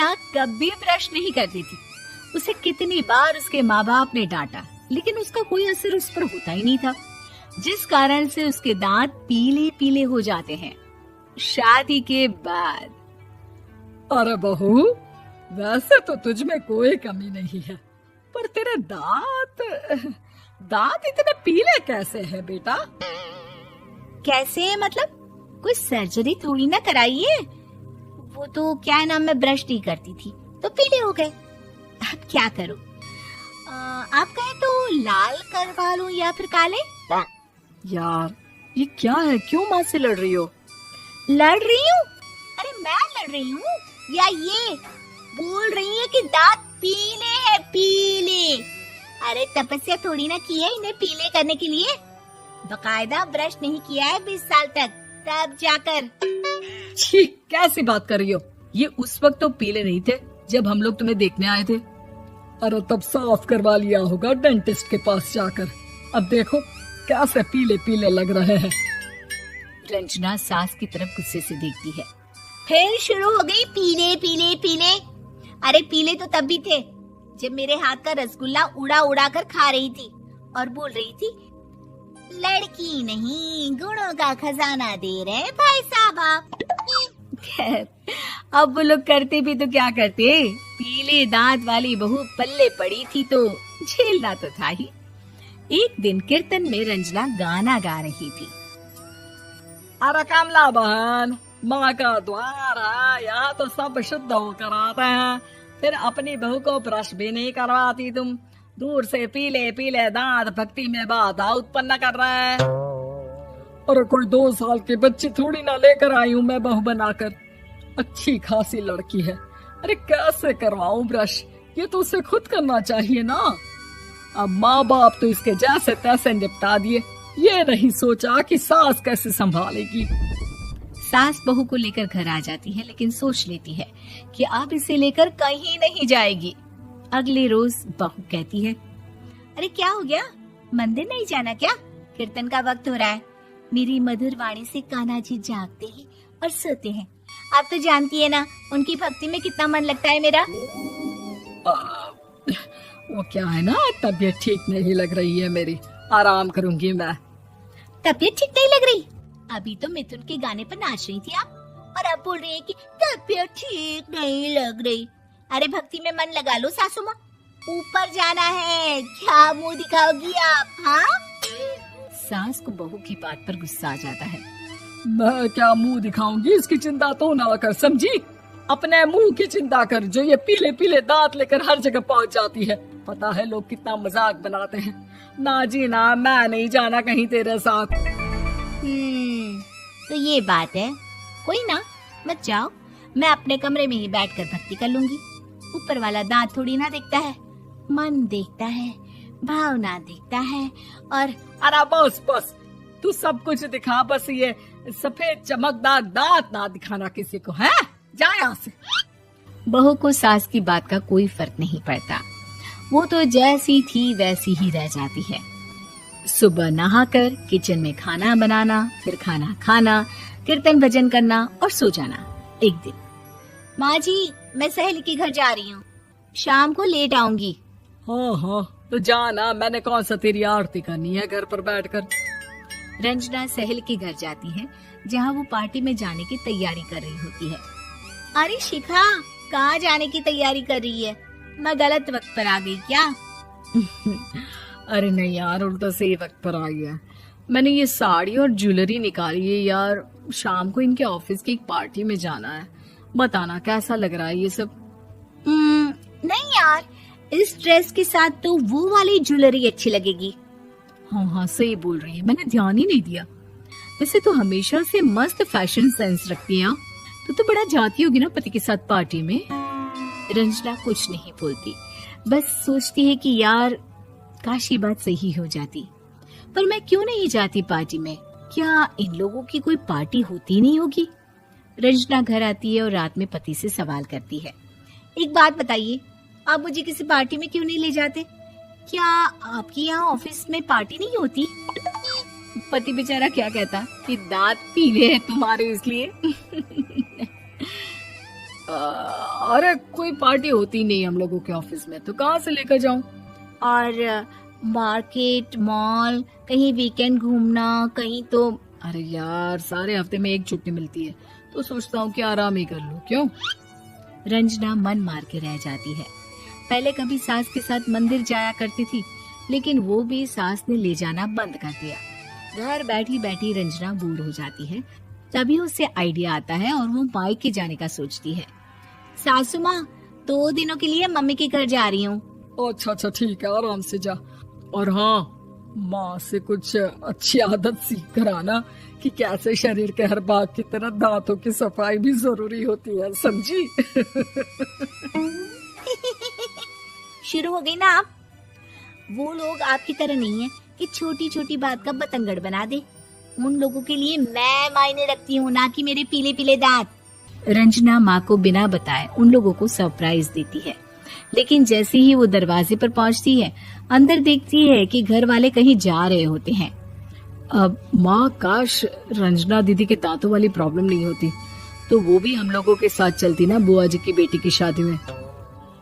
रंजना कभी ब्रश नहीं करती थी। उसे कितनी बार उसके माँ बाप ने डांटा, लेकिन उसका कोई असर उस पर होता ही नहीं था, जिस कारण से उसके दांत पीले पीले हो जाते हैं। शादी के बाद अरे बहू, वैसे तो तुझ में कोई कमी नहीं है, पर तेरे दांत इतने पीले कैसे हैं बेटा? कैसे मतलब? कोई सर्जरी थोड़ी ना कराई है। वो तो क्या है ना, मैं ब्रश नहीं करती थी तो पीले हो गए। अब क्या करूं? आप कहें तो लाल करवा लूं या फिर काले? यार ये क्या है, क्यों माँ से लड़ रही हो? लड़ रही हूँ? अरे मैं लड़ रही हूँ या ये बोल रही है कि दांत पीले हैं, पीले। अरे तपस्या थोड़ी ना की है इन्हें पीले करने के लिए। बकायदा ब्रश नहीं किया है 20 साल तक, तब जाकर। छी, कैसी बात कर रही हो? ये उस वक्त तो पीले नहीं थे जब हम लोग तुम्हें देखने आए थे। अरे तब साफ करवा लिया होगा डेंटिस्ट के पास जाकर। अब देखो कैसे पीले पीले लग रहे हैं। रंजना सास की तरफ गुस्से से देखती है। फिर शुरू हो गई पीले पीले पीले। अरे पीले तो तब भी थे जब मेरे हाथ का रसगुल्ला उड़ा उड़ा कर खा रही थी और बोल रही थी, लड़की नहीं गुणों का खजाना दे रहे भाई साहब आप। खैर, अब वो लोग करते भी तो क्या करते, पीले दांत वाली बहू पल्ले पड़ी थी तो झेलना तो था ही। एक दिन कीर्तन में रंजना गाना गा रही थी। अरे कमला बहन, माँ का द्वार है, यहाँ तो सब शुद्ध होकर आते हैं, फिर अपनी बहू को ब्रश भी नहीं करवाती तुम। दूर से पीले पीले दांत भक्ति में बाधा उत्पन्न कर रहे हैं। अरे कोई 2 साल के बच्चे थोड़ी ना लेकर आई हूँ मैं बहू बनाकर। अच्छी खासी लड़की है, अरे कैसे करवाऊं ब्रश? ये तो उसे खुद करना चाहिए ना। अब माँ बाप तो इसके जैसे तैसे निपटा दिए, ये नहीं सोचा कि सास कैसे संभालेगी। सास बहू को लेकर घर आ जाती है, लेकिन सोच लेती है कि अब इसे लेकर कहीं नहीं जाएगी। अगले रोज बहू कहती है, अरे क्या हो गया, मंदिर नहीं जाना क्या? कीर्तन का वक्त हो रहा है। मेरी मधुर वाणी से कान्हा जी जागते हैं और सोते हैं। आप तो जानती है ना उनकी भक्ति में कितना मन लगता है मेरा। वो क्या है ना, तबीयत ठीक नहीं लग रही है मेरी, आराम करूंगी मैं। तबीयत ठीक नहीं लग रही? अभी तो मिथुन के गाने पर नाच रही थी आप, और अब बोल रही है कि तबीयत ठीक नहीं लग रही। अरे भक्ति में मन लगा लो सासू माँ, ऊपर जाना है, क्या मुंह दिखाओगी आप? हाँ? सास को बहू की बात पर गुस्सा आ जाता है। मैं क्या मुंह दिखाऊंगी, इसकी चिंता तो ना कर, समझी? अपने मुंह की चिंता कर, जो ये पीले पीले दांत लेकर हर जगह पहुंच जाती है। पता है लोग कितना मजाक बनाते हैं। ना जी ना, मैं नहीं जाना कहीं तेरे साथ। तो ये बात है, कोई ना, मत जाओ, मैं अपने कमरे में ही बैठकर भक्ति कर लूंगी। ऊपर वाला दांत थोड़ी ना देखता है, मन देखता है, भावना देखता है। और अरे बस बस, तू सब कुछ दिखा, बस ये सफेद चमकदार दांत ना दिखाना किसी को, है? जा यहाँ से। बहू को सास की बात का कोई फर्क नहीं पड़ता, वो तो जैसी थी वैसी ही रह जाती है। सुबह नहाकर किचन में खाना बनाना, फिर खाना खाना, कीर्तन भजन करना और सो जाना। एक दिन, माँ जी मैं सहेली के घर जा रही हूँ, शाम को लेट आऊंगी। हाँ हाँ तो जाना, मैंने कौन सा तेरी आरती करनी है घर पर बैठकर। रंजना सहेली के घर जाती है, जहाँ वो पार्टी में जाने की तैयारी कर रही होती है। अरे शिखा, कहाँ जाने की तैयारी कर रही है? मैं गलत वक्त पर आ गई क्या? अरे नहीं यार, उल्टा सही वक्त पर आ गया। मैंने ये साड़ी और ज्वेलरी निकाली है यार, शाम को इनके ऑफिस की एक पार्टी में जाना है। बताना कैसा लग रहा है ये सब? नहीं यार, इस ड्रेस के साथ तो वो वाली ज्वेलरी अच्छी लगेगी। हाँ हाँ सही बोल रही है, मैंने ध्यान ही नहीं दिया। वैसे तो हमेशा से मस्त फैशन सेंस रखती है। तो बड़ा जाती होगी ना पति के साथ पार्टी में। रंजना कुछ नहीं बोलती, बस सोचती है कि यार काश ये बात सही हो जाती, पर मैं क्यों नहीं जाती पार्टी में? क्या इन लोगों की कोई पार्टी होती नहीं होगी? रंजना घर आती है और रात में पति से सवाल करती है, एक बात बताइए, आप मुझे किसी पार्टी में क्यों नहीं ले जाते? क्या आपकी यहाँ ऑफिस में पार्टी नहीं होती? पति बेचारा क्या कहता कि दांत पीले हैं तुम्हारे इसलिए। अरे कोई पार्टी होती नहीं हम लोगों के ऑफिस में, तो कहाँ से लेकर जाऊं? और मार्केट, मॉल, कहीं वीकेंड घूमना, कहीं तो। अरे यार, सारे हफ्ते में एक छुट्टी मिलती है, तो सोचता हूँ कि आराम ही कर लूं। क्यों? रंजना मन मार के रह जाती है। पहले कभी सास के साथ मंदिर जाया करती थी, लेकिन वो भी सास ने ले जाना बंद कर दिया। घर बैठी बैठी रंजना बोर हो जाती है। तभी उसे आइडिया आता है और वो मायके जाने का सोचती है। सासू माँ, 2 दिनों के लिए मम्मी के घर जा रही हूँ। अच्छा ठीक है, आराम से जा। और हाँ, माँ से कुछ अच्छी आदत सीख कर आना कि कैसे शरीर के हर भाग की तरह दांतों की सफाई भी जरूरी होती है, समझी? शुरू हो गई ना आप? वो लोग आपकी तरह नहीं है कि छोटी छोटी बात का बतंगड़ बना दे। उन लोगों के लिए मैं मायने रखती हूँ, ना कि मेरे पीले पीले दांत। रंजना माँ को बिना बताए उन लोगों को सरप्राइज देती है, लेकिन जैसे ही वो दरवाजे पर पहुंचती है, अंदर देखती है कि घर वाले कहीं जा रहे होते हैं। अब माँ, काश रंजना दीदी के दांतों वाली प्रॉब्लम नहीं होती, तो वो भी हम लोगों के साथ चलती ना बुआ जी की बेटी की शादी में।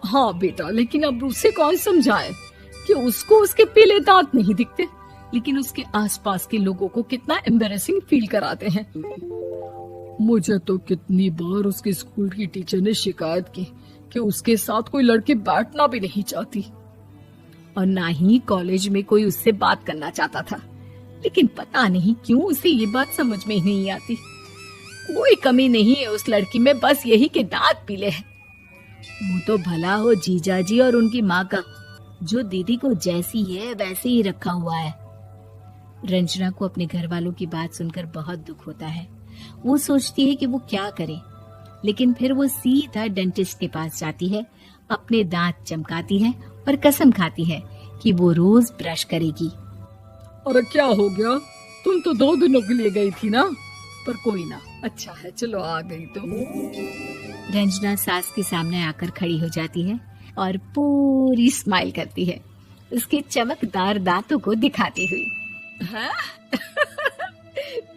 हाँ बेटा, लेकिन अब उसे कौन समझाए कि उसको उसके पीले दांत नहीं दिखते, लेकिन उसके आसपास के लोगों को कितना एम्बैरेसिंग फील कराते हैं। मुझे तो कितनी बार उसके स्कूल की टीचर ने शिकायत की कि उसके साथ कोई लड़की बैठना भी नहीं चाहती, और ना ही कॉलेज में कोई उससे बात करना चाहता था। लेकिन पता नहीं क्यों उसे ये बात समझ में ही नहीं आती। कोई कमी नहीं है उस लड़की में, बस यही कि दांत पीले हैं। वो तो भला हो जीजा जी और उनकी माँ का, जो दीदी को जैसी है वैसे ही रखा हुआ है। रंजना को अपने घर वालों की बात सुनकर बहुत दुख होता है। वो सोचती है कि वो क्या करे, लेकिन फिर वो सीधा डेंटिस्ट के पास जाती है, अपने दांत चमकाती है और कसम खाती है कि वो रोज ब्रश करेगी। अरे क्या हो गया? तुम तो 2 दिनों के लिए गई थी ना, पर कोई ना, अच्छा है, चलो आ गई तो। रंजना सास के सामने आकर खड़ी हो जाती है और पूरी स्माइल करती है, उसके चमकदार दांतों को दिखाती हुई। हैं?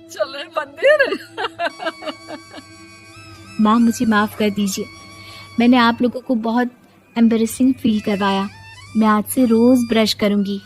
चले मंदिर। माँ, मुझे माफ कर दीजिए, मैंने आप लोगों को बहुत एम्बैरेसिंग फील करवाया। मैं आज से रोज ब्रश करूंगी।